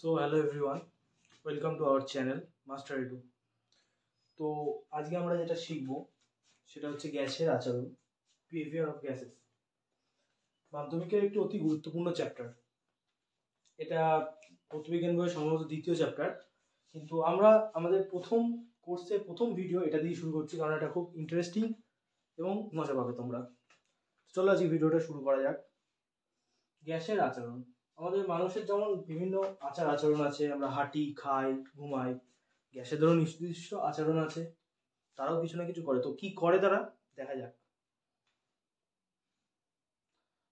So hello everyone, welcome to our channel Master Edu. তো আজকে আমরা যেটা শিখব সেটা হচ্ছে গ্যাসের আচরণ, বিহেভিয়ার অফ গ্যাসেস। মাধ্যমিকের একটি অতি গুরুত্বপূর্ণ চ্যাপ্টার। এটা পদার্থবিজ্ঞান বইয়ের সম্ভবত দ্বিতীয় চ্যাপ্টার, কিন্তু আমরা আমাদের প্রথম কোর্সের প্রথম ভিডিও এটা দিয়ে শুরু করছি, কারণ এটা খুব ইন্টারেস্টিং এবং মজা পাবে তোমরা। চলো আজকে ভিডিওটা শুরু করা যাক। গ্যাসের আচরণ। আমাদের মানুষের যেমন বিভিন্ন আচার আচরণ আছে, আমরা হাঁটি, খাই, ঘুমাই, গ্যাসেদেরও নির্দিষ্ট আচরণ আছে, তারাও কিছু না কিছু করে। তো কি করে তারা, দেখা যাক।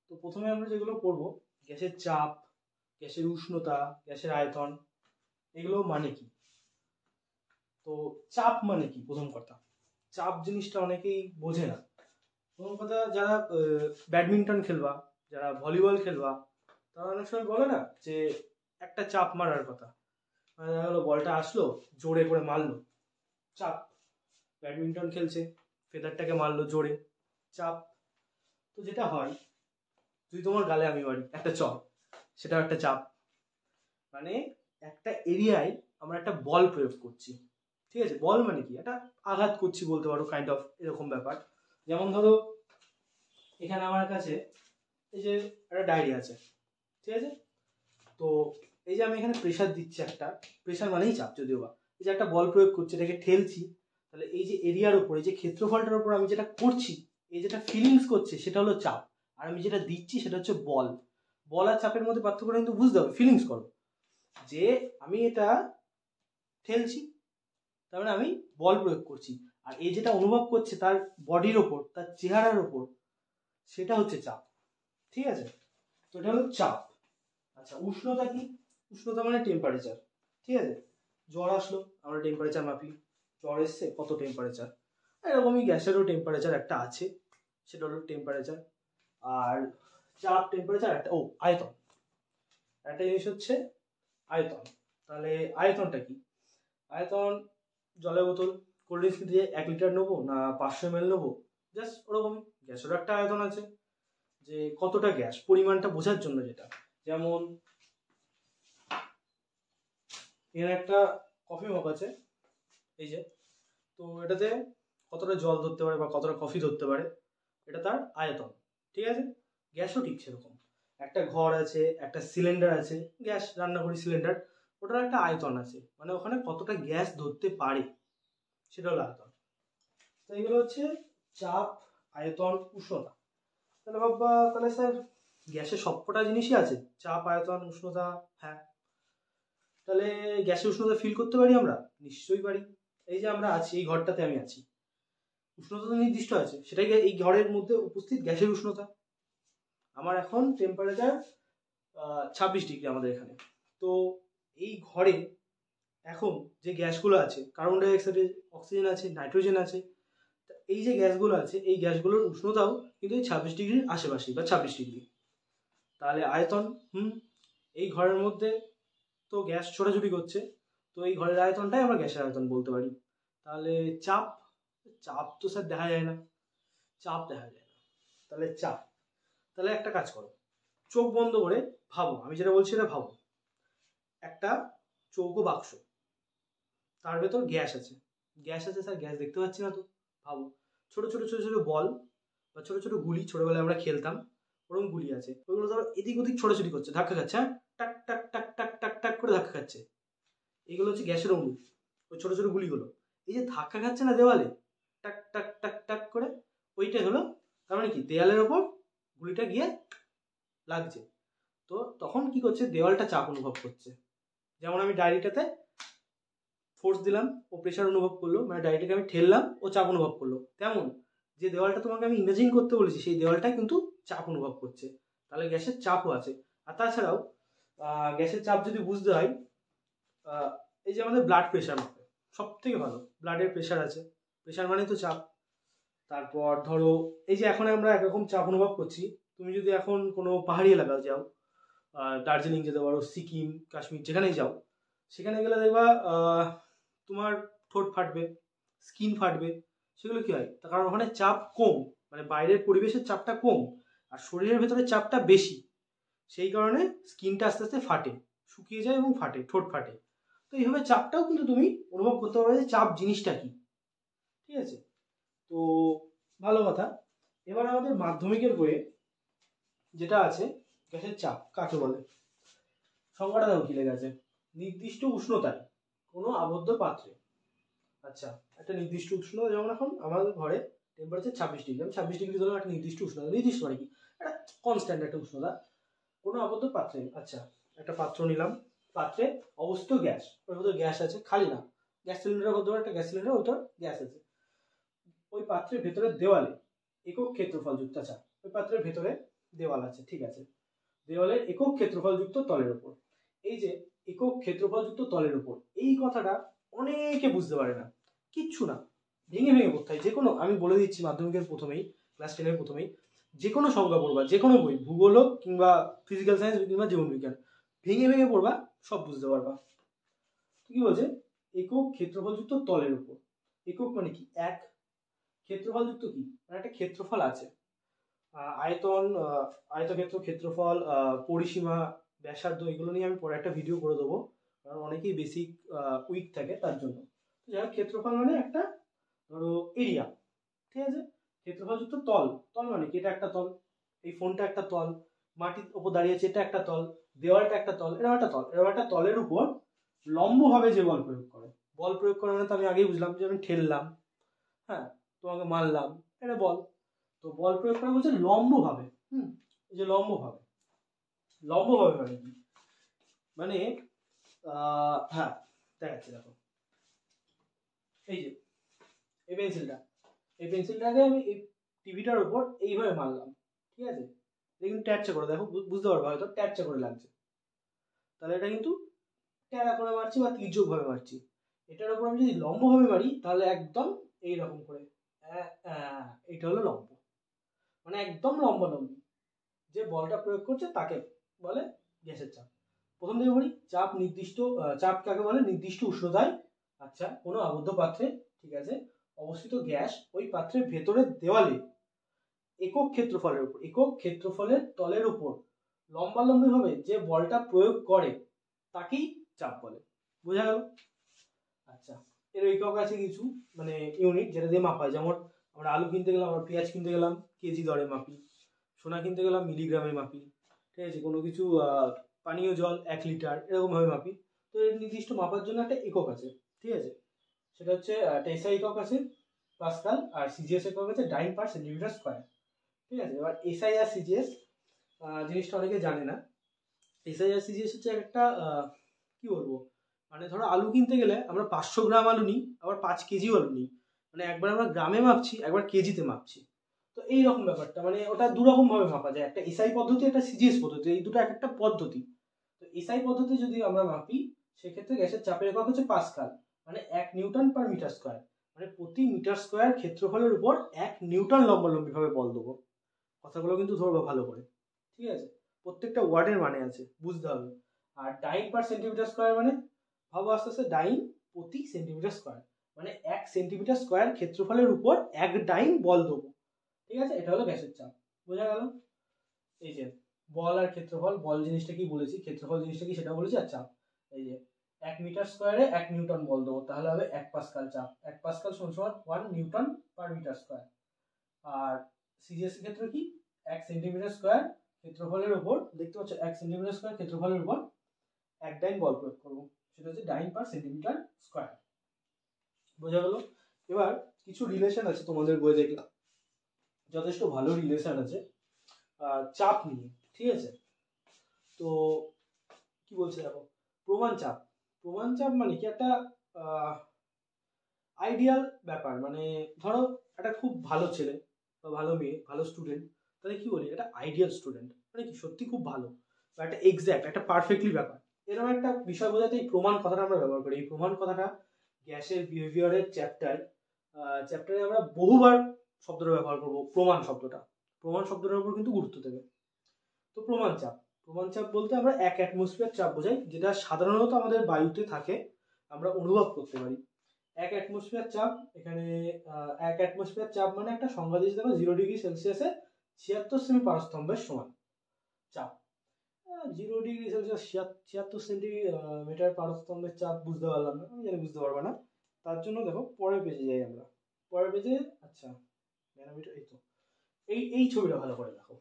তো প্রথমে আমরা যেগুলো পড়বো, গ্যাসের চাপ, গ্যাসের উষ্ণতা, গ্যাসের আয়তন, এগুলো মানে কি। তো চাপ মানে কি, প্রথম কথা চাপ জিনিসটা অনেকেই বোঝে না। প্রথম কথা, যারা ব্যাডমিন্টন খেলবা, যারা ভলিবল খেলবা, তারা অনেক সময় বলে না যে একটা চাপ মারার কথা, মানে দেখা গেলো বলটা আসলো, জোরে করে মারলো, চাপ। ব্যাডমিন্টন খেলছে, ফেদারটাকে মারলো জোরে, চাপ। তো যেটা হয়, তুই তোমার গালে আমি মারি একটা চপ, সেটাও একটা চাপ। মানে একটা এরিয়ায় আমরা একটা বল প্রয়োগ করছি, ঠিক আছে। বল মানে কি, একটা আঘাত করছি বলতে পারো, কাইন্ড অফ এরকম ব্যাপার। যেমন ধরো এখানে আমার কাছে এই যে একটা ডায়েরি আছে, ঠিক আছে। তো এই যে আমি এখানে প্রেশার দিচ্ছি, একটা প্রেশার মানেই চাপ, যদিও বা এই যে একটা বল প্রয়োগ করছি, এটাকে ঠেলছি, তাহলে এই যে এরিয়ার উপর, এই যে ক্ষেত্রফলটার উপর আমি যেটা করছি, এই যেটা ফিলিংস করছে, সেটা হলো চাপ। আর আমি যেটা দিচ্ছি সেটা হচ্ছে বল। বল আর চাপের মধ্যে পার্থক্যটা কিন্তু বুঝতে হবে। ফিলিংস করো যে আমি এটা ঠেলছি, তার মানে আমি বল প্রয়োগ করছি, আর এই যেটা অনুভব করছে তার বডির ওপর, তার চেহারার ওপর, সেটা হচ্ছে চাপ, ঠিক আছে। তো এটা হলো চাপ। আচ্ছা, উষ্ণতা কি? উষ্ণতা মানে টেম্পারেচার, ঠিক আছে। জ্বর আসলো, আমরা টেম্পারেচার মাপি, জ্বর এসছে, কত টেম্পারেচার। এরকমই গ্যাসেরও টেম্পারেচার একটা আছে, সেটা হলো টেম্পারেচার। আর চাপ, টেম্পারেচার, একটা আয়তন, একটা জিনিস হচ্ছে আয়তন। তাহলে আয়তনটা কি? আয়তন, জলের বোতল, কোল্ড ড্রিঙ্কস কিনতে 1 লিটার নেবো না 500 ml নেবো, জাস্ট ওরকমই। গ্যাসেরও একটা আয়তন আছে, যে কতটা গ্যাস, পরিমাণটা বোঝার জন্য। যেটা যেমন এখানে একটা কফি মগ আছে, এই যে, তো এটাতে কতটা জল ধরতে পারে বা কতটা কফি ধরতে পারে, এটা তার আয়তন, ঠিক আছে। গ্যাসও ঠিক সেরকম। একটা ঘর আছে, একটা সিলিন্ডার আছে, গ্যাস রান্নাঘরের সিলিন্ডার, ওটার একটা আয়তন আছে, মানে ওখানে কতটা গ্যাস ধরতে পারে, সেটা হলো আয়তন। তো এগুলো হচ্ছে চাপ, আয়তন, উষ্ণতা। তাহলে বাবা, তাহলে স্যার গ্যাসের সবকটা জিনিসই আছে, চাপ, আয়তন, উষ্ণতা। হ্যাঁ, তাহলে গ্যাসের উষ্ণতা ফিল করতে পারি আমরা? নিশ্চয়ই পারি। এই যে আমরা আছি, এই ঘরটাতে আমি আছি, উষ্ণতা তো নির্দিষ্ট আছে, সেটাই এই ঘরের মধ্যে উপস্থিত গ্যাসের উষ্ণতা। আমার এখন টেম্পারেচার 26 ডিগ্রি আমাদের এখানে। তো এই ঘরে এখন যে গ্যাসগুলো আছে, কার্বন ডাইঅক্সাইড, অক্সিজেন আছে, নাইট্রোজেন আছে, এই যে গ্যাসগুলো আছে, এই গ্যাসগুলোর উষ্ণতাও কিন্তু এই 26 ডিগ্রির আশেপাশে বা 26 ডিগ্রি। তাহলে আয়তন, এই ঘরের মধ্যে তো গ্যাস ছোটাছুটি করছে, তো এই ঘরের আয়তনটাই আমরা গ্যাসের আয়তন বলতে পারি। তাহলে চাপ, চাপ তো স্যার দেখা যায় না, চাপ দেখা যায় না, তাহলে চাপ। তাহলে একটা কাজ করো, চোখ বন্ধ করে ভাবো, আমি যেটা বলছি এটা ভাবো। একটা চৌকো বাক্স, তার ভেতর গ্যাস আছে। গ্যাস আছে স্যার, গ্যাস দেখতে পাচ্ছি না তো। ভাবো, ছোট ছোট ছোট ছোট বল বা ছোট ছোট গুলি, ছোটবেলায় আমরা খেলতাম, ওরকম গুলি আছে। ওইগুলো ধরো এদিক ওদিক ছোটাছুটি করছে, ধাক্কা খাচ্ছে, হ্যাঁ, টাক টাক টাক টাক টাক টাক করে ধাক্কা খাচ্ছে। এগুলো হচ্ছে গ্যাসের অণু, ওই ছোট ছোট গুলিগুলো। এই যে ধাক্কা খাচ্ছে না দেওয়ালে, টাক টাক টাক টাক করে, ওইটাই হলো, তার মানে কি, দেয়ালের ওপর গুলিটা গিয়ে লাগছে। তো তখন কি করছে, দেওয়ালটা চাপ অনুভব করছে। যেমন আমি ডায়েরিটাতে ফোর্স দিলাম, ও প্রেশার অনুভব করলো, মানে ডায়েরিটাকে আমি ঠেললাম, ও চাপ অনুভব করলো। তেমন যে দেওয়ালটা তোমাকে আমি ইমাজিন করতে বলেছি, সেই দেওয়ালটা কিন্তু চাপ অনুভব করছে। তাহলে গ্যাসের চাপও আছে। আর তাছাড়াও গ্যাসের চাপ যদি বুঝতে হয়, এই যে আমাদের ব্লাড প্রেশার মাপে, সব থেকে ভালো ব্লাডের প্রেশার আছে, প্রেশার মানে তো চাপ। তারপর ধরো এই যে এখন আমরা একরকম চাপ অনুভব করছি, তুমি যদি এখন কোনো পাহাড়ি এলাকায় যাও, দার্জিলিং যেতে পারো, সিকিম, কাশ্মীর, যেখানেই যাও, সেখানে গেলে দেখবা তোমার ঠোঁট ফাটবে, স্কিন ফাটবে। সেগুলো কি হয়, তার কারণ ওখানে চাপ কম, মানে বাইরের পরিবেশের চাপটা কম আর শরীরের ভেতরে চাপটা বেশি, সেই কারণে স্কিনটা আস্তে আস্তে ফাটে, শুকিয়ে যায় এবং ফাটে, ঠোঁট ফাটে। তো এইভাবে চাপটাও কিন্তু তুমি অনুভব করতে পারবে যে চাপ জিনিসটা কি। ঠিক আছে, তো ভালো কথা। এবার আমাদের মাধ্যমিকের বইয়ে যেটা আছে গ্যাসের চাপ কাকে বলে, সংজ্ঞাটা দেখো কি লেখা আছে, নির্দিষ্ট উষ্ণতায় কোনো আবদ্ধ পাত্রে। আচ্ছা, একটা নির্দিষ্ট উষ্ণতা, যেমন এখন আমাদের ঘরে টেম্পারেচার 26 ডিগ্রি, আমি 26 ডিগ্রি ধরলাম একটা নির্দিষ্ট উষ্ণতা, নির্দিষ্ট মানে কি একটা কনস্ট্যান্ট একটা উষ্ণতা কোনো আবদ্ধ পাত্রে। আচ্ছা, একটা পাত্র নিলাম, পাত্রে অবস্থিত গ্যাস, ওর ভিতরে গ্যাস আছে, খালি না, গ্যাস সিলিন্ডারের মধ্যে একটা গ্যাস সিলিন্ডার, ওটার গ্যাস আছে। ওই পাত্রের ভেতরে দেওয়ালে একক ক্ষেত্রফল যুক্ত, আচ্ছা ওই পাত্রের ভেতরে দেওয়াল আছে, ঠিক আছে, দেওয়ালের একক ক্ষেত্রফল যুক্ত তলের উপর। এই যে একক ক্ষেত্রফল যুক্ত তলের উপর, এই কথাটা অনেকে বুঝতে পারে না, কিচ্ছু না, ভেঙে ভেঙে পড়তে হয়। যে কোনো, আমি বলে দিচ্ছি মাধ্যমিকের প্রথমেই, ক্লাস 10-এর প্রথমেই যে কোনো সংজ্ঞা পড়বা, যে কোনো বই, ভূগোল হোক কিংবা ফিজিক্যাল সায়েন্স কিংবা জীবনবিজ্ঞান, ভেঙে ভেঙে পড়বা, সব বুঝতে পারবা। কি বলছে, একক ক্ষেত্রফল যুক্ত তলের উপর। একক মানে কি, এক। ক্ষেত্রফল যুক্ত কি, মানে একটা ক্ষেত্রফল আছে, আয়তন, আয়তক্ষেত্র, ক্ষেত্রফল, পরিসীমা, ব্যাসার্ধ, এগুলো নিয়ে আমি পরে একটা ভিডিও করে দেবো, কারণ অনেকেই বেসিক উইক থাকে তার জন্য। যাই হোক, ক্ষেত্রফল মানে একটা ধরো এরিয়া, ঠিক আছে। ক্ষেত্রফল যুক্ত তল, তল মানে কি, এটা একটা তল, এই ফোনটা একটা তল, মাটির উপর দাঁড়িয়েছে এটা একটা তল, দেওয়ালটা একটা তল, এরকম একটা তল। এরকম একটা তলের উপর লম্বভাবে যে বল প্রয়োগ করে, বল প্রয়োগ করে মানে তো আমি আগেই বুঝলাম যে আমি ঠেললাম, হ্যাঁ, তোমাকে মারলাম, এটা বল। তো বল প্রয়োগ করা বলছে লম্বভাবে, এই যে লম্বভাবে, লম্বভাবে মানে কি, মানে হ্যাঁ দেখাচ্ছি, দেখো এই যে এই পেন্সিলটা, এই পেন্সিলটাকে আমি এই টিভিটার উপর এইভাবে মারলাম, ঠিক আছে, এটা কিন্তু ট্যাচা করে, দেখো বুঝতে পারবো হয়তো ট্যাচা করে লাগছে, তাহলে এটা কিন্তু ট্যাড়া করে মারছি বা তির্যক ভাবে মারছি। এটার উপর আমি যদি লম্বভাবে মারি তাহলে একদম এইরকম করে, এইটা হলো লম্ব, মানে একদম লম্বালম্বি। যে বলটা প্রয়োগ করছে তাকে বলে গ্যাসের চাপ। প্রথম থেকে বলি, চাপ নির্দিষ্ট, চাপ কাকে বলে, নির্দিষ্ট উষ্ণতায়, আচ্ছা, কোনো আবদ্ধ পাত্রে, ঠিক আছে, অবস্থিত গ্যাস ওই পাত্রের ভেতরের দেওয়ালে একক ক্ষেত্রফলের উপর, একক ক্ষেত্রফলের তলের উপর লম্বালম্বি ভাবে যে বলটা প্রয়োগ করে তাকেই চাপ বলে। বোঝা গেল? আচ্ছা, এর একক আছে কিছু, মানে ইউনিট যেটা দিয়ে মাপা হয়, যেমন আমরা আলু কিনতে গেলাম, আমরা পেঁয়াজ কিনতে গেলাম কেজি দরে মাপি, সোনা কিনতে গেলাম মিলিগ্রামে মাপি, ঠিক আছে, কোনো কিছু পানীয় জল 1 লিটার এরকমভাবে মাপি। তো এর নির্দিষ্ট মাপার জন্য একটা একক আছে, ঠিক আছে, সেটা হচ্ছে টেসা একক আছে পাস্কাল, আর সিজিএস একক আছে ডাইন পার সেন্টিমিটার স্কোয়ার, ঠিক আছে। এবার এসআই আর সিজিএস জিনিসটা অনেকে জানে না। এসআই আর সিজিএস হচ্ছে একটা কি বলবো, মানে ধরো আলু কিনতে গেলে আমরা 500 গ্রাম আলু নিই, আবার 5 কেজিও আলু নিই, মানে একবার আমরা গ্রামে মাপছি, একবার কেজিতে মাপছি। তো এইরকম ব্যাপারটা, মানে ওটা দুরকম ভাবে মাপা যায়, একটা এসআই পদ্ধতি, একটা সিজিএস পদ্ধতি, এই দুটো এক একটা পদ্ধতি। তো এসআই পদ্ধতি যদি আমরা মাপি, সেক্ষেত্রে গ্যাসের চাপের একক হচ্ছে পাস্কাল, মানে 1 নিউটন পার মিটার স্কোয়ার, মানে প্রতি মিটার স্কোয়ার ক্ষেত্রফলের উপর 1 নিউটন লম্বালম্বি ভাবে বল দেবো। কথাগুলো কিন্তু ধরবো ভালো করে, ঠিক আছে, প্রত্যেকটা ওয়ার্ডের মানে আছে, বুঝতে হবে। আর ডাইন পার সেন্টিমিটার স্কোয়ার মানে, ভাবো আস্তে আস্তে, ডাইন প্রতি সেন্টিমিটার স্কোয়ার, মানে 1 সেন্টিমিটার স্কোয়ার ক্ষেত্রফলের উপর 1 ডাইন বল দেবো, ঠিক আছে, এটা হলো গ্যাসের চাপ। বোঝা গেল? এই যে বল আর ক্ষেত্রফল, বল জিনিসটা কি বলেছি, ক্ষেত্রফল জিনিসটা কি সেটা বলেছি, আর চাপ, এই যে 1 মিটার স্কোয়ারে 1 নিউটন বল দেবো, তাহলে হবে 1 পাস্কাল চাপ, 1 পাস্কাল সমান 1 নিউটন পার মিটার স্কোয়ার। আর সিজিএস এর ক্ষেত্রে কি, 1 সেন্টিমিটার স্কোয়ার ক্ষেত্রফলের উপর, দেখতে পাচ্ছ 1 সেন্টিমিটার স্কোয়ার ক্ষেত্রফলের উপর 1 ডাইন বল প্রয়োগ করবো, সেটা হচ্ছে ডাইন পার সেন্টিমিটার স্কোয়ার। বোঝা গেল? এবার কিছু রিলেশন আছে তোমাদের বইয়ে দেখলাম, যথেষ্ট ভালো রিলেশন আছে চাপ নিয়ে, ঠিক আছে। তো কি বলছে দেখো, প্রমাণ চাপ, প্রমাণ চাপ মানে কি, একটা আইডিয়াল ব্যাপার, মানে ধরো একটা খুব ভালো ছেলে বা ভালো মেয়ে, ভালো স্টুডেন্ট, তাহলে কি বলি, একটা আইডিয়াল স্টুডেন্ট, মানে কি সত্যি খুব ভালো, বা একটা এক্স্যাক্ট, একটা পারফেক্টলি ব্যাপার, এরকম একটা বিষয় বোঝাতে এই প্রমাণ কথাটা আমরা ব্যবহার করি। এই প্রমাণ কথাটা গ্যাসের বিহেভিয়ারের চ্যাপ্টারে আমরা বহুবার শব্দটা ব্যবহার করবো, প্রমাণ শব্দটা, প্রমাণ শব্দটার উপর কিন্তু গুরুত্ব দেবে। তো প্রমাণ চাপ, প্রমাণ চাপ বলতে আমরা 1 অ্যাটমসফিয়ার চাপ বোঝাই, যেটা সাধারণত আমাদের বায়ুতে থাকে, আমরা অনুভব করতে পারি। 1 অ্যাটমসফিয়ার চাপ, এখানে 1 অ্যাটমসফিয়ার চাপ মানে একটা সংজ্ঞা দিয়েছে দেখো, 0 ডিগ্রি সেলসিয়াসে 76 সেমি পারস্তম্ভের সমান চাপ। 0°C 76 সেন্টিমিটার পারস্তম্ভের চাপ বুঝতে পারলাম না, আমি জানি বুঝতে পারবো না। তার জন্য দেখো পরের পেজে যাই আমরা। পরের পেজে আচ্ছা ম্যানোমিটার, এই তো এই ছবিটা ভালো করে দেখো।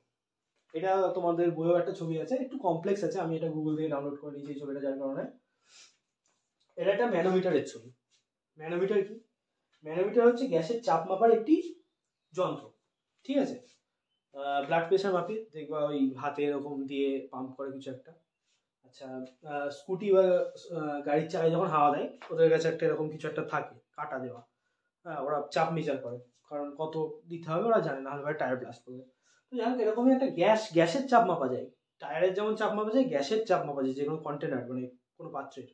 এটা তোমাদের বইয়েও একটা ছবি আছে, একটু কমপ্লেক্স আছে, আমি এটা গুগল থেকে ডাউনলোড করে নিয়েছি এই ছবিটা, যার কারণে এটা একটা ম্যানোমিটারের ছবি। ম্যানোমিটার কি? ম্যানোমিটার হচ্ছে গ্যাসের চাপ মাপার একটি যন্ত্র, ঠিক আছে। ব্লাড প্রেশার মাপি, দেখবা ওই হাতে এরকম দিয়ে পাম্প করে কিছু একটা। আচ্ছা, স্কুটি বা গাড়ির চাকায় যখন হাওয়া দেয় ওদের কাছে একটা এরকম কিছু একটা থাকে কাটা দেওয়া, হ্যাঁ, ওরা চাপ মেজার করে, কারণ কত দিতে হবে ওরা জানে না, হলে টায়ার ব্লাস্ট করবে। তো যাই হোক, এরকমই একটা গ্যাসের চাপ মাপা যায়। টায়ারের যেমন চাপ মাপা যায়, গ্যাসের চাপ মাপা যায় যে কোনো কন্টেনার, মানে কোনো পাত্রের।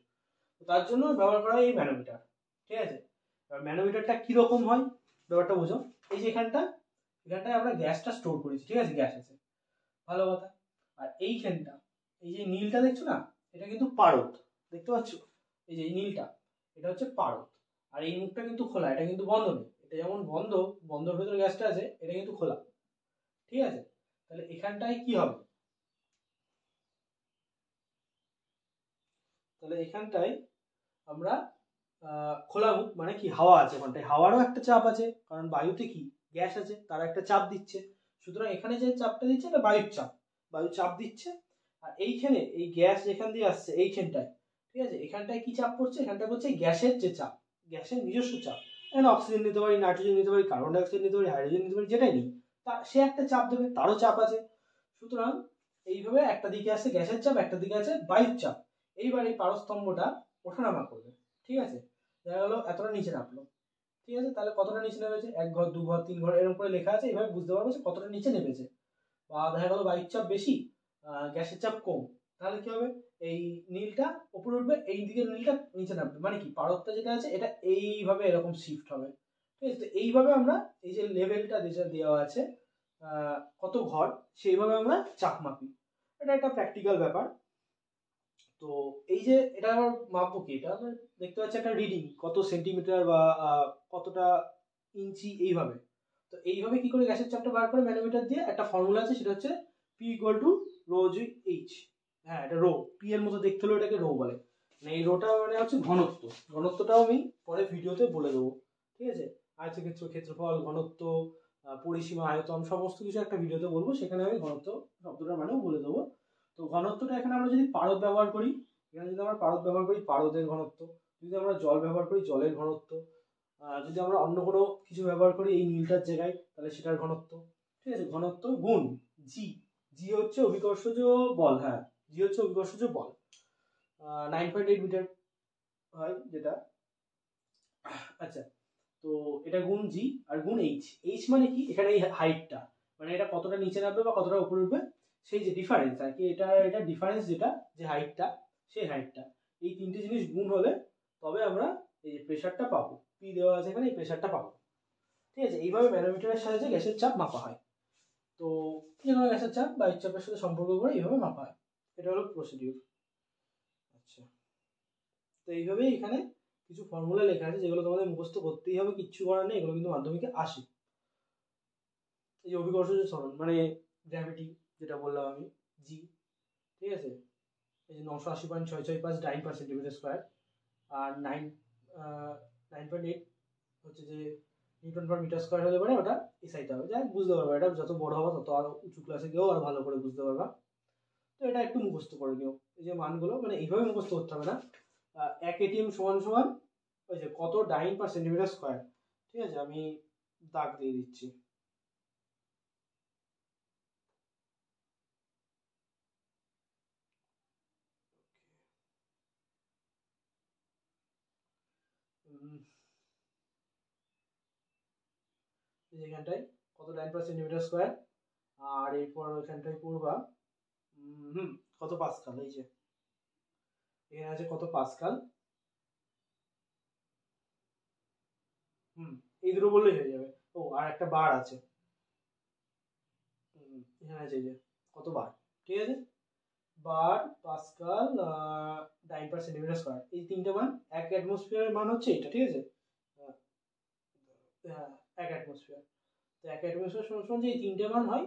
তার জন্য ব্যবহার করা হয় এই ম্যানোমিটার, ঠিক আছে। এবার ম্যানোমিটারটা কীরকম হয় ব্যাপারটা বোঝো। এই যে এখানটায় আমরা গ্যাসটা স্টোর করেছি, ঠিক আছে, গ্যাস আছে, ভালো কথা। আর এইখানটা, এই যে নীলটা দেখছো না, এটা কিন্তু পারদ, দেখতে পাচ্ছ, এই যে নীলটা, এটা হচ্ছে পারদ। আর এই মুখটা কিন্তু খোলা, এটা কিন্তু বন্ধ নেই। এটা যেমন বন্ধর ভেতরে গ্যাসটা আছে, এটা কিন্তু খোলা, ঠিক আছে। তাহলে এখানটায় কি হবে, তাহলে এখানটায় আমরা খোলা মুখ মানে কি, হাওয়া আছে ওখানটায়, হাওয়ারও একটা চাপ আছে, কারণ বায়ুতে কি গ্যাস আছে, তারা একটা চাপ দিচ্ছে। সুতরাং এখানে যে চাপটা দিচ্ছে এটা বায়ুর চাপ, বায়ু চাপ দিচ্ছে। আর এইখানে এই গ্যাস যেখান দিয়ে আসছে এইখানটায়, ঠিক আছে, এখানটায় কি চাপ পড়ছে, এখানটায় পড়ছে গ্যাসের যে চাপ, গ্যাসের নিজস্ব চাপ। এখানে অক্সিজেন নিতে পারি, নাইট্রোজেন নিতে পারি, কার্বন ডাইঅক্সাইড নিতে পারি, হাইড্রোজেন নিতে পারি, যেটাই নিই, তা সে একটা চাপ দেবে, তারও চাপ আছে। সুতরাং এইভাবে একটা দিকে আছে গ্যাসের চাপ, একটা দিকে আছে বায়ুর চাপ। এইবার এই পারস্তম্ভটা ওঠানামা করবে, ঠিক আছে। দেখা গেলো এতটা নিচে নামলো, ঠিক আছে, তাহলে কতটা নিচে নেমেছে, 1 ঘর 2 ঘর 3 ঘর এরকম করে লেখা আছে, এইভাবে বুঝতে পারবো যে কতটা নিচে নেমেছে। বা দেখা গেলো বায়ুর চাপ বেশি, গ্যাসের চাপ কম, তাহলে কি হবে, এই নীলটা উপরে উঠবে, এই দিকের নীলটা নিচে নামবে, মানে কি পারদটা যেটা আছে এটা এইভাবে এরকম শিফট হবে, ঠিক আছে। তো এইভাবে আমরা এই যে লেভেলটা যেটা দেওয়া আছে কত ঘর, সেইভাবে আমরা চাপ মাপি। এটা একটা প্র্যাকটিক্যাল ব্যাপার। তো এই যে এটা আবার মাপবো কি, এটা দেখতে পাচ্ছি একটা রিডিং কত সেন্টিমিটার বা কতটা ইঞ্চি, এইভাবে। তো এইভাবে কি করে গ্যাসের চাপটা বার করে ম্যানোমিটার দিয়ে, একটা ফর্মুলা আছে, সেটা হচ্ছে P = ρ H। হ্যাঁ, এটা রো, পি এর মতো দেখতে হলেও এটাকে রো বলে। মানে এই রোটা মানে হচ্ছে ঘনত্ব, ঘনত্বটাও আমি পরে ভিডিওতে বলে দেবো, ঠিক আছে। আয়তক্ষেত্র, ক্ষেত্রফল, ঘনত্ব, পরিসীমা, আয়তন, সমস্ত কিছু একটা ভিডিওতে বলবো, সেখানে আমি ঘনত্ব শব্দটার মানেও বলে দেবো। তো ঘনত্বটা এখানে আমরা যদি পারদ ব্যবহার করি, এখানে যদি আমরা পারদ ব্যবহার করি, পারদের ঘনত্ব। যদি আমরা জল ব্যবহার করি, জলের ঘনত্ব। যদি আমরা অন্য কোনো কিছু ব্যবহার করি এই নীলটার জায়গায়, তাহলে সেটার ঘনত্ব, ঠিক আছে। ঘনত্ব গুণ জি, জি হচ্ছে অভিকর্ষজ বল, হ্যাঁ, জি হচ্ছে অভিকর্ষজ বল, 9.8 মিটার হয় যেটা। আচ্ছা, তো এটা গুণ জি আর গুণ এইচ। এইচ মানে কি, এখানে এই হাইটটা, মানে এটা কতটা নিচে নামবে বা কতটা উপরে উঠবে, সেই যে ডিফারেন্স আর কি, এটা ডিফারেন্স যেটা, যে হাইটটা, সেই হাইটটা, এই তিনটে জিনিস গুণ হলে তবে আমরা এই যে প্রেশারটা পাবো, পি দেওয়া আছে এখানে, এই প্রেশারটা পাবো, ঠিক আছে। এইভাবে ম্যানোমিটারের সাহায্যে গ্যাসের চাপ মাপা হয়। তো যে কোনো গ্যাসের চাপ বায়ুর চাপের সাথে সম্পর্ক করে এইভাবে মাপা হয়, এটা হলো প্রসিডিউর। আচ্ছা, তো এইভাবেই এখানে কিছু ফর্মুলা লেখা আছে, যেগুলো তোমাদের মুখস্থ করতেই হবে, কিচ্ছু করার নেই, এগুলো কিন্তু মাধ্যমিকে আসে। এই যে অভিকর্ষজ ত্বরণ মানে গ্র্যাভিটি, যেটা বললাম আমি, জি, ঠিক আছে। এই যে 980.665 ডাইন/সেন্টিমিটার স্কোয়ার, আর 9.8 হচ্ছে যে নিউটন/মিটার স্কোয়ার হলে পরে ওটা এসআইতে হবে, যাই বুঝতে পারবে, এটা যত বড় হবে তত আরো উঁচু ক্লাসে গিয়েও আরো ভালো করে বুঝতে পারবা। তো এটা একটু মুখস্থ করে নিও, এই যে মানগুলো, মানে এইভাবে মুখস্থ করতে হবে না। 1 ATM সমান ওই যে কত ডাইন/সেন্টিমিটার স্কোয়ার, ঠিক আছে, আমি দাগ দিয়ে দিচ্ছি। এখানটায় কত ডাইন/সেন্টিমিটার স্কোয়ার, আর এরপর ওইখানটায় পড়বা কত পাস্কাল, এই যে এখানে আছে কত পাস্কাল, এই দুটো বললেই হয়ে যাবে। ও, আর একটা বার আছে, এখানে আছে এই যে কত বার, ঠিক আছে, বার, পাস্কাল, ডাইন/সেন্টিমিটার স্কোয়ার, এই তিনটে মান। 1 অ্যাটমসফিয়ারের মান হচ্ছে এটা, ঠিক আছে, হ্যাঁ, 1 অ্যাটমসফিয়ার। তো 1 অ্যাটমসফিয়ার সমান যে এই তিনটে মান হয়,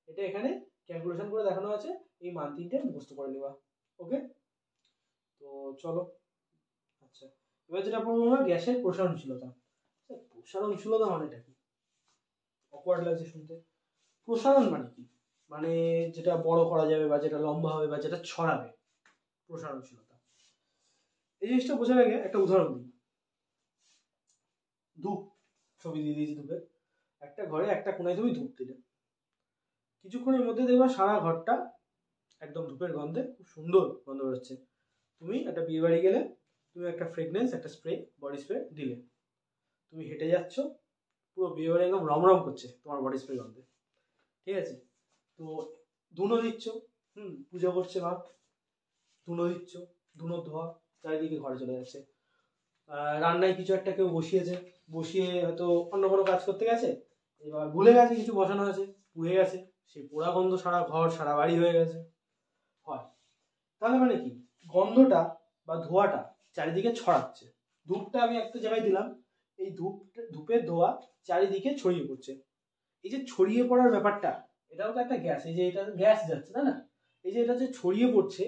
এটা এখানে ক্যালকুলেশন করে দেখানো আছে, এই মান 3টে মুখস্থ করে নেবা। ওকে, তো চলো। আচ্ছা, এবার যেটা পড়বো আমরা গ্যাসের প্রসারণশীলতা। প্রসারণশীলতা মানেটা কি? অকওয়ার্ড লাগছে শুনতে। প্রসারণ মানে কি? মানে যেটা বড় করা যাবে বা যেটা লম্বা হবে বা যেটা ছড়াবে, প্রসারণশীলতা। এই জিনিসটা বোঝার আগে একটা উদাহরণ দিই। ধূপ, ছবি দিয়ে দিয়েছি ধূপের। একটা ঘরে একটা কোনায় তুমি ধূপ দিলে, কিছুক্ষণের মধ্যে দেখবা সারা ঘরটা একদম ধূপের গন্ধে খুব সুন্দর গন্ধ বেরোচ্ছে। তুমি একটা বিয়ে বাড়ি গেলে, তুমি একটা ফ্রেগনেন্স, একটা স্প্রে, বডি স্প্রে দিলে, তুমি হেঁটে যাচ্ছ, পুরো বিয়ে বাড়ি একদম রমরম করছে তোমার বডি স্প্রে গন্ধে। ঠিক আছে, তো ধুনো দিচ্ছ, পুজো করছে মা, ধুনো দিচ্ছ, ধুনো ধোয়া চারিদিকে ঘরে চলে যাচ্ছে। রান্নায় কিছু একটা কেউ বসিয়েছে, বসিয়ে হয়তো অন্য কোনো কাজ করতে গেছে, এবার ভুলে গেছে কিছু বসানো আছে, পুড়ে গেছে, সেই পোড়া গন্ধ সারা ঘর সারা বাড়ি হয়ে গেছে। হয়, তাহলে মানে কি, গন্ধটা বা ধোঁয়াটা চারিদিকে ছড়াচ্ছে। ধূপটা আমি একটা জায়গায় দিলাম, এই ধূপের ধোঁয়া চারিদিকে ছড়িয়ে পড়ছে। এই যে ছড়িয়ে পড়ার ব্যাপারটা, এটাও তো একটা গ্যাস, এই যে এটা গ্যাস যাচ্ছে, তাই না? এই যে এটা যে ছড়িয়ে পড়ছে,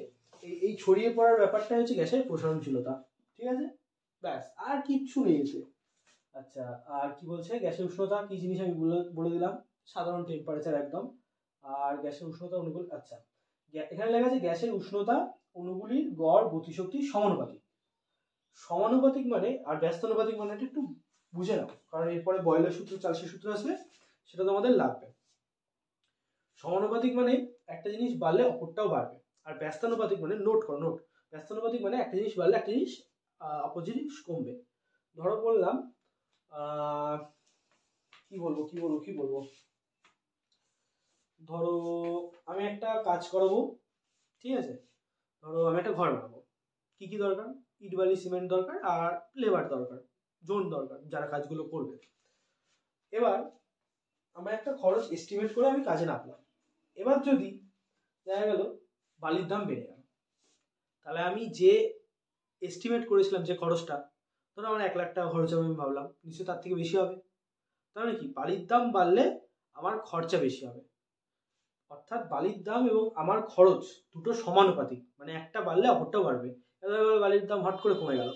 এই ছড়িয়ে পড়ার ব্যাপারটা হচ্ছে গ্যাসের প্রসারণশীলতা। ঠিক আছে, ব্যাস, আর কিচ্ছু নেই এতে। আচ্ছা, আর কি বলছে, গ্যাসের উষ্ণতা কি জিনিস আমি বলে দিলাম, সাধারণ টেম্পারেচার একদম। আর গ্যাসের উষ্ণতা অনুকূল, আচ্ছা এখানে লেখা আছে গ্যাসের উষ্ণতা অণুগুলির গড় গতিশক্তি সমানুপাতিক। সমানুপাতিক মানে আর ব্যস্তানুপাতিক মানে একটু বুঝে নাও, কারণ এরপরে বয়লের সূত্র, চার্লসের সূত্র আসবে, সেটা তোমাদের লাগবে। সমানুপাতিক মানে একটা জিনিস বাড়লে অপরটাও বাড়বে, আর ব্যস্তানুপাতিক মানে, নোট করো নোট, ব্যস্তানুপাতিক মানে একটা জিনিস বাড়লে একটা জিনিস অপর জিনিস কমবে। ধরো বললাম কি বলবো, ধরো আমি একটা কাজ করাবো, ঠিক আছে, ধরো আমি একটা ঘর বানাবো, কি কি দরকার, ইট বালি সিমেন্ট দরকার, আর লেবার দরকার, জোন দরকার যারা কাজগুলো করবে। এবার আমরা একটা খরচ এস্টিমেট করে আমি কাজে নামলাম। এবার যদি দেখা গেল বালির দাম বেড়ে গেল, তাহলে আমি যে এস্টিমেট করেছিলাম যে খরচটা, ধরো আমার 1 লাখ টাকা খরচ হবে, আমি ভাবলাম নিশ্চয়ই তার থেকে বেশি হবে। তাহলে কি, বালির দাম বাড়লে আমার খরচা বেশি হবে, অর্থাৎ বালির দাম এবং আমার খরচ দুটো সমানুপাতিক, মানে একটা বাড়লে অপরটাও বাড়বে। এবার বালির দাম হট করে কমে গেল,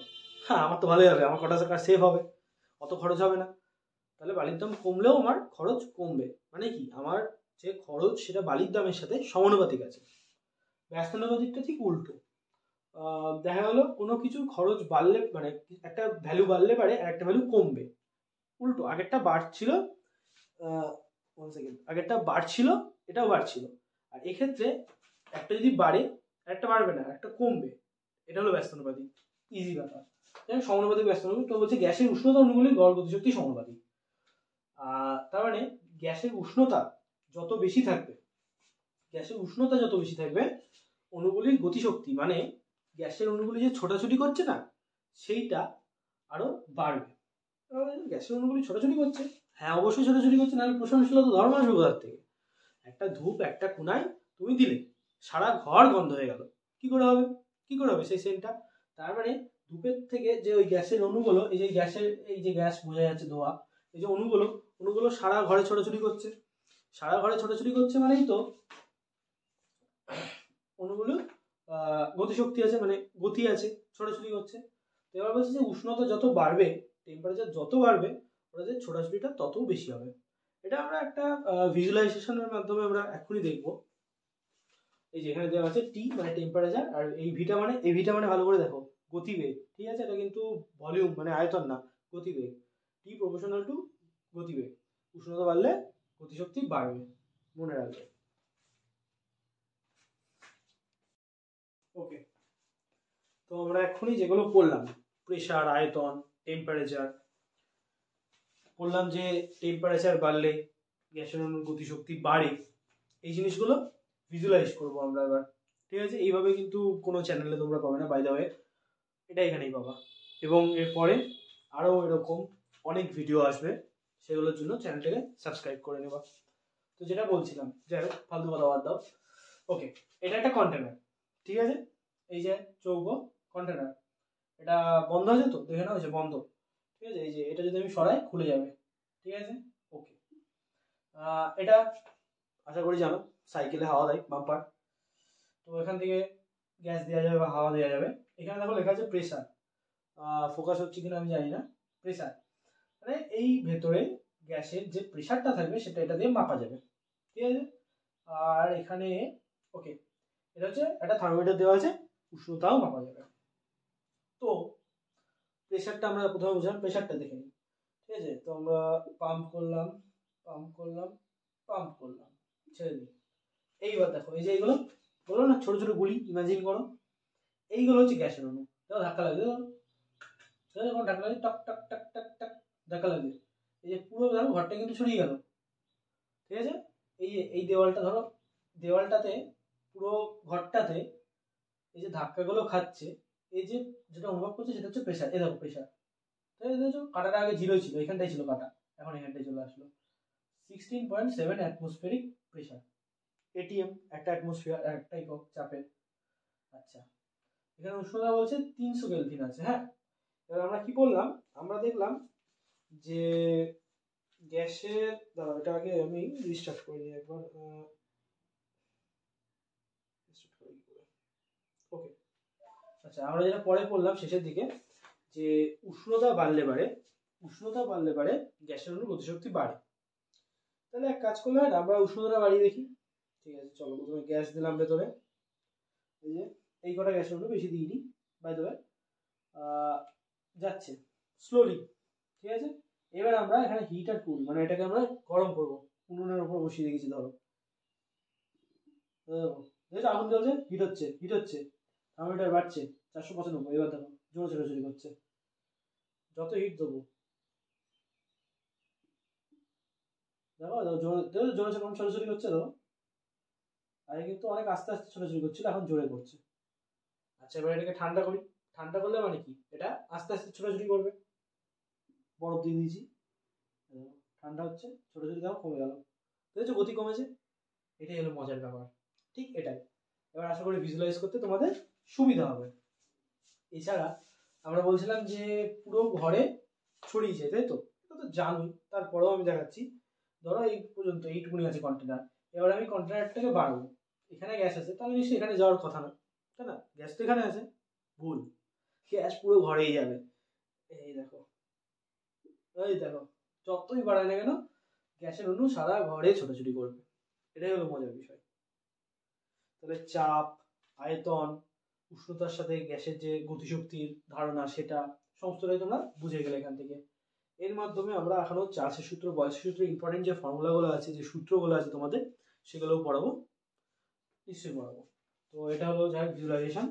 হ্যাঁ আমার তো ভালোই হবে, আমার কটা টাকা সেভ হবে, অত খরচ হবে না। তাহলে বালির দাম কমলেও আমার খরচ কমবে, মানে কি, আমার যে খরচ সেটা বালির দামের সাথে সমানুপাতিক আছে। ব্যস্তানুপাতিকটা ঠিক উল্টো, দেখা গেলো কোনো কিছুর খরচ বাড়লে, মানে একটা ভ্যালু বাড়লে পারে আর একটা ভ্যালু কমবে, উল্টো, আগেরটা বাড়ছিল, আগেরটা বাড়ছিল, এটাও বাড়ছিল, আর এক্ষেত্রে একটা যদি বাড়ে একটা বাড়বে না, একটা কমবে, এটা হলো ব্যস্তানুপাতিক। ইজি ব্যাপার, সমানুপাতিক ব্যস্তানুপাতিক। তো বলছে গ্যাসের উষ্ণতা অনুগুলি গড় গতিশক্তি সমানুপাতিক। তার মানে গ্যাসের উষ্ণতা যত বেশি থাকবে, গ্যাসের উষ্ণতা যত বেশি থাকবে, অণুগুলির গতিশক্তি মানে গ্যাসের অণুগুলি যে ছোটাছুটি করছে না, সেইটা আরো বাড়বে। গ্যাসের অণুগুলি ছোটাছুটি করছে, হ্যাঁ অবশ্যই ছোটাছুটি করছে, নাহলে প্রসারণশীলতা ধর্ম আসবে কোথার থেকে? একটা ধূপ একটা কোনায় তুমি দিলে, সারা ঘর গন্ধ হয়ে গেল, কি করে হবে? কি করে হবে সেই সেন্টটা? তার মানে ধূপের থেকে যে ওই গ্যাসের অণুগুলো, এই যে গ্যাসের, এই যে গ্যাস বোঝা যাচ্ছে ধোঁয়া, এই যে অণুগুলো সারা ঘরে ছোটাছুটি করছে, সারা ঘরে ছোটাছুটি করছে মানেই তো অণুগুলো গতিশক্তি আছে, মানে গতি আছে, ছোটাছুটি করছে। তো এবার বলছে যে উষ্ণতা যত বাড়বে, টেম্পারেচার যত বাড়বে, ওদের ছোটাছুটিটা তত বেশি হবে। এটা আমরা একটা ভিজুয়ালাইজেশনের মাধ্যমে আমরা এখনই দেখব। এই যে এখানে দেওয়া আছে টি মানে টেম্পারেচার, আর এই ভিটা মানে, এই ভিটা মানে ভালো করে দেখো গতিবেগ, ঠিক আছে, এটা কিন্তু ভলিউম মানে আয়তন না, গতিবেগ। টি প্রপোর্শনাল টু গতিবেগ, উষ্ণতা বাড়লে গতিশক্তি বাড়বে, মনে রাখবে। ওকে, তো আমরা এখনই যেগুলো পড়লাম, প্রেসার, আয়তন, টেম্পারেচার, বললাম যে টেম্পারেচার বাড়লে গ্যাসের অণুর গতিশক্তি বাড়ে, এই জিনিসগুলো ভিজুয়ালাইজ করবো আমরা এবার। ঠিক আছে, এইভাবে কিন্তু কোনো চ্যানেলে তোমরা পাবে না, বাই দ্য ওয়ে, এটা এখানেই পাবা। এবং এরপরে আরও এরকম অনেক ভিডিও আসবে, সেগুলোর জন্য চ্যানেলটাকে সাবস্ক্রাইব করে নেবা। তো যেটা বলছিলাম, যাই হোক ফালতু কথা বাদ দাও। ওকে, এটা একটা কন্টেনার, ঠিক আছে, এই যে চৌকো কন্টেনার, এটা বন্ধ আছে তো, দেখে নাও, যে বন্ধ, ঠিক আছে, এই যে এটা যদি আমি সরাই খুলে যাবে, ঠিক আছে। ওকে, এটা আশা করি জানো, সাইকেলে হাওয়া দেয় বাম্পার, তো এখান থেকে গ্যাস দেওয়া যাবে বা হাওয়া দেওয়া যাবে। এখানে দেখো লেখা আছে প্রেসার, ফোকাস হচ্ছে কিনা আমি জানি না। প্রেসার মানে এই ভেতরে গ্যাসের যে প্রেসারটা থাকবে সেটা এটা দিয়ে মাপা যাবে, ঠিক আছে। আর এখানে ওকে, এটা হচ্ছে একটা থার্মোমিটার দেওয়া আছে, উষ্ণতাও মাপা যাবে। তো প্রেসারটা আমরা প্রথমে বুঝলাম, প্রেসারটা দেখে নিই, ঠিক আছে। তো আমরা পাম্প করলাম, পাম্প করলাম, পাম্প করলাম, ছেড়ে দিই। এইবার দেখো এই যে এইগুলো বলো না ছোট ছোট গুলি, ইমাজিন করো এইগুলো হচ্ছে গ্যাসের অণু। দেখো ধাক্কা লাগে, যখন ধাক্কা লাগে টক টক টক টক টক ধাক্কা লাগে, এই যে পুরো দেখো ঘরটা কিন্তু ছড়িয়ে গেল, ঠিক আছে। এই যে এই দেওয়ালটা ধরো, দেওয়ালটাতে পুরো ঘরটাতে এই যে ধাক্কাগুলো খাচ্ছে, এই যে যেটা অনুভব করছে সেটা হচ্ছে প্রেশার। এই দেখো প্রেশার, দেখছো কাটাটা আগে 0 ছিল, এখানটাই ছিল কাটা, এখন এখানটাই চলে আসলো। 16.7 অ্যাটমসফেরিক প্রেশার, এটিএম একটা অ্যাটমসফিয়ার, একটা একক চাপের। আচ্ছা, এখানে উষ্ণতা বলছে 300 কেলভিন আছে, হ্যাঁ। এবার আমরা কি বললাম, আমরা দেখলাম যে গ্যাসের, দাঁড়াও এটা আগে আমি রিস্টার্ট করে নিই একবার, ওকে। আচ্ছা, আমরা যেটা পরে বললাম শেষের দিকে, যে উষ্ণতা বাড়লে বাড়ে গ্যাসের অণুর গতিশক্তি বাড়ে। তাহলে এক কাজ করলে হয় না, আমরা উষ্ণতাটা বাড়িয়ে দেখি, ঠিক আছে। চলো প্রথমে গ্যাস দিলাম ভেতরে, এই যে এই কটা গ্যাসের অণু, বেশি দিইনি বাই দ্য ওয়ে, যাচ্ছে স্লোলি, ঠিক আছে। এবার আমরা এখানে হিট আর কুল, মানে এটাকে আমরা গরম করবো, উনুনের উপর বসিয়ে রেখেছি ধরো, দেখো আগুন জ্বলছে, হিট হচ্ছে, হিট হচ্ছে, থার্মোমিটার বাড়ছে 495। এবার দেখো জোরে ছোটাছুটি করছে, যত হিট দেবো দেখো জোরে জোরে যখন ছোটাছুটি করছে তো, আগে কিন্তু অনেক আস্তে আস্তে ছোটাছুটি করছিল, এখন জোরে করছে। আচ্ছা, এবার এটাকে ঠান্ডা করি, ঠান্ডা করলে মানে কি, এটা আস্তে আস্তে ছোটাছুটি করবে, বরফ দিয়ে দিয়েছি, ঠান্ডা হচ্ছে, ছোটাছুটি দাও কমে গেল, দেখেছো গতি কমেছে। এটাই হলো মজার ব্যাপার, ঠিক এটাই। এবার আশা করি ভিজুয়ালাইজ করতে তোমাদের সুবিধা হবে। এছাড়া আমরা বলছিলাম যে পুরো ঘরে ছড়িয়ে যায়, তাই তো, এটা তো জানোই, তারপরেও আমি দেখাচ্ছি। ধরো এই পর্যন্ত এইটুকুনি আছে কন্টেনার, এবার আমি কন্টেনারটাকে বাড়াবো, এখানে গ্যাস আছে, তাহলে নিশ্চয়ই এখানে যাওয়ার কথা না, তাই না, গ্যাস তো এখানে আছে, ভুল, গ্যাস পুরো ঘরেই যাবে। এই দেখো, এই দেখো, যতই বাড়ায় না কেন গ্যাসের অণু সারা ঘরে ছোটাছুটি করবে, এটাই হলো মজার বিষয়। তাহলে চাপ, আয়তন, উষ্ণতার সাথে গ্যাসের যে গতিশক্তির ধারণা, সেটা সমস্তটাই তোমরা বুঝে গেলে এখান থেকে। এর মাধ্যমে আমরা এখনো চার্লসের সূত্র, বয়সের সূত্র, ইম্পর্টেন্ট যে ফর্মুলাগুলো আছে, যে সূত্রগুলো আছে তোমাদের, সেগুলোও পড়াবো, নিশ্চয়ই পড়াবো। তো এটা হলো যাই ভিজুয়ালাইজেশন।